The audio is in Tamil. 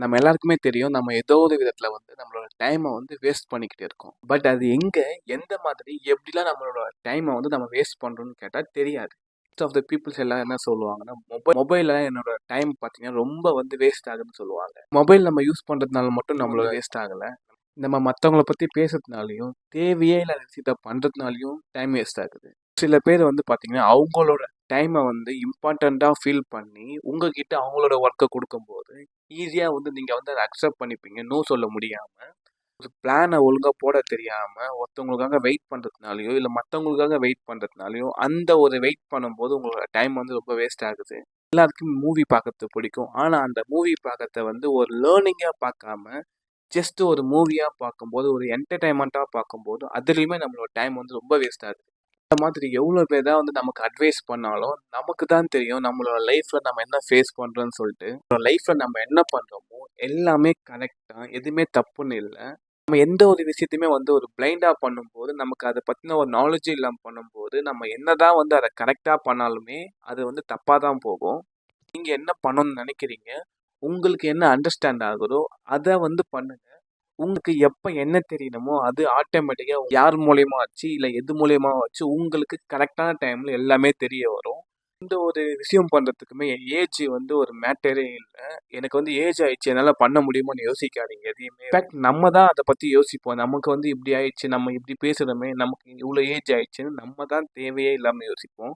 நம்ம எல்லாருக்குமே தெரியும். நம்ம ஏதோ ஒரு விதத்துல வந்து நம்மளோட டைம வந்து வேஸ்ட் பண்ணிக்கிட்டு இருக்கோம். பட் அது எங்க, எந்த மாதிரி, எப்படிலாம் நம்மளோட டைம வந்து நம்ம வேஸ்ட் பண்றோம்னு கேட்டா தெரியாது. மோஸ்ட் ஆஃப் த பீப்பிள்ஸ் எல்லாம் என்ன சொல்லுவாங்கன்னா, மொபைல்ல என்னோட டைம் பார்த்தீங்கன்னா, ரொம்ப வந்து வேஸ்ட் ஆகுதுன்னு சொல்லுவாங்க. மொபைல் நம்ம யூஸ் பண்றதுனால மட்டும் நம்மளோட வேஸ்ட் ஆகல. நம்ம மத்தவங்கள பத்தி பேசுறதுனாலயும், தேவையே இல்லாத விஷயத்த பண்றதுனாலயும் டைம் வேஸ்ட் ஆகுது. சில பேர் வந்து பார்த்தீங்கன்னா, அவங்களோட டைம வந்து இம்பார்ட்டன்ட்டா ஃபீல் பண்ணி, உங்ககிட்ட அவங்களோட ஒர்க்க குடுக்கும்போது, ஈஸியா வந்து நீங்க வந்து அத அக்செப்ட் பண்ணிப்பீங்க. நோ சொல்ல முடியாம. ஒரு பிளான ஒழுங்கா போட தெரியாம, ஒருத்தவங்களுக்காக வெயிட் பண்றதுனாலயோ, இல்ல மத்தவங்களுக்காக வெயிட் பண்றதுனாலயோ, அந்த ஒரு வெயிட் பண்ணும்போது உங்களோட டைம் வந்து ரொம்ப வேஸ்ட் ஆகுது. எல்லாருக்கும் மூவி பார்க்கறது பிடிக்கும். ஆனா, அந்த மூவி பார்க்கறத வந்து ஒரு லேர்னிங்கா பார்க்காம, ஜஸ்ட் ஒரு மூவியா பார்க்கும்போது, ஒரு என்டர்டெயின்மெண்ட்டா பார்க்கும்போது, அதுலயுமே நம்மளோட டைம் வந்து ரொம்ப வேஸ்ட் ஆகுது. இந்த மாதிரி எவ்வளோ பேர் தான் வந்து நமக்கு அட்வைஸ் பண்ணாலும், நமக்கு தான் தெரியும் நம்மளோட லைஃப்ல நம்ம என்ன ஃபேஸ் பண்றோம்ன்னு சொல்லிட்டு. நம்மளோட லைஃப்ல நம்ம என்ன பண்றோமோ, எல்லாமே கரெக்ட் தான். எதுவுமே தப்புன்னு இல்ல. நம்ம எந்த ஒரு விஷயத்தையுமே வந்து ஒரு பிளைண்டா பண்ணும்போது, நமக்கு அத பத்தின ஒரு நாலேட்ஜே இல்லாம பண்ணும்போது, நம்ம என்னதான் வந்து அத கரெக்ட்டா பண்ணாலுமே, அது வந்து தப்பா தான் போகும். நீங்க என்ன பண்ணணும்னு நெனைக்கிறீங்க? உங்களுக்கு என்ன அண்டர்ஸ்டாண்ட் ஆகுதோ, அத வந்து பண்ணுங்க. உங்களுக்கு எப்ப என்ன தெரியணுமோ, அது ஆட்டோமேட்டிக்கா யார் மூலியமா ஆச்சு, இல்ல எது மூலியமாவாச்சு உங்களுக்கு கரெக்ட்டான டைம்ல எல்லாமே தெரிய வரும். இந்த ஒரு விஷயம் பண்றதுக்குமே ஏஜ் வந்து ஒரு மேட்டரே இல்ல. எனக்கு வந்து ஏஜ் ஆயிடுச்சு, என்னால பண்ண முடியுமான்னு யோசிக்காதீங்க எதையுமே. இன்ஃபேக்ட் நம்ம தான் அத பத்தி யோசிப்போம். நமக்கு வந்து இப்படி ஆயிடுச்சு, நம்ம இப்படி பேசுறோமே, நமக்கு இவ்ளோ ஏஜ் ஆயிடுச்சுன்னு நம்ம தான் தேவையே இல்லாம யோசிப்போம்.